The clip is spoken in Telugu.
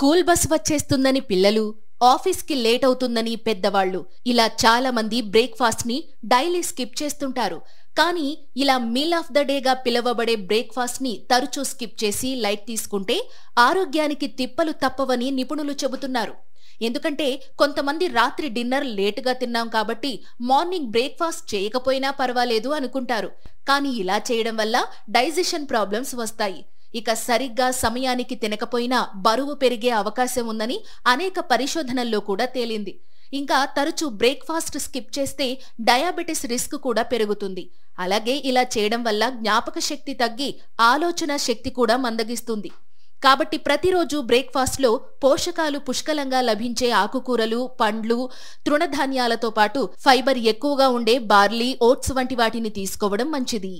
స్కూల్ బస్ వచ్చేస్తుందని పిల్లలు, ఆఫీస్కి లేట్ అవుతుందని పెద్దవాళ్లు ఇలా చాలా మంది బ్రేక్ఫాస్ట్ ని డైలీ స్కిప్ చేస్తుంటారు. కానీ ఇలా మీల్ ఆఫ్ ద డేగా పిలవబడే బ్రేక్ఫాస్ట్ ని తరచూ స్కిప్ చేసి లైట్ తీసుకుంటే ఆరోగ్యానికి తిప్పలు తప్పవని నిపుణులు చెబుతున్నారు. ఎందుకంటే కొంతమంది రాత్రి డిన్నర్ లేటుగా తిన్నాం కాబట్టి మార్నింగ్ బ్రేక్ఫాస్ట్ చేయకపోయినా పర్వాలేదు అనుకుంటారు. కానీ ఇలా చేయడం వల్ల డైజెషన్ ప్రాబ్లమ్స్ వస్తాయి. ఇక సరిగ్గా సమయానికి తినకపోయినా బరువు పెరిగే అవకాశం ఉందని అనేక పరిశోధనల్లో కూడా తేలింది. ఇంకా తరచూ బ్రేక్ఫాస్ట్ స్కిప్ చేస్తే డయాబెటిస్ రిస్క్ కూడా పెరుగుతుంది. అలాగే ఇలా చేయడం వల్ల జ్ఞాపక శక్తి తగ్గి ఆలోచన శక్తి కూడా మందగిస్తుంది. కాబట్టి ప్రతిరోజు బ్రేక్ఫాస్ట్లో పోషకాలు పుష్కలంగా లభించే ఆకుకూరలు, పండ్లు, తృణధాన్యాలతో పాటు ఫైబర్ ఎక్కువగా ఉండే బార్లీ, ఓట్స్ వంటి వాటిని తీసుకోవడం మంచిది.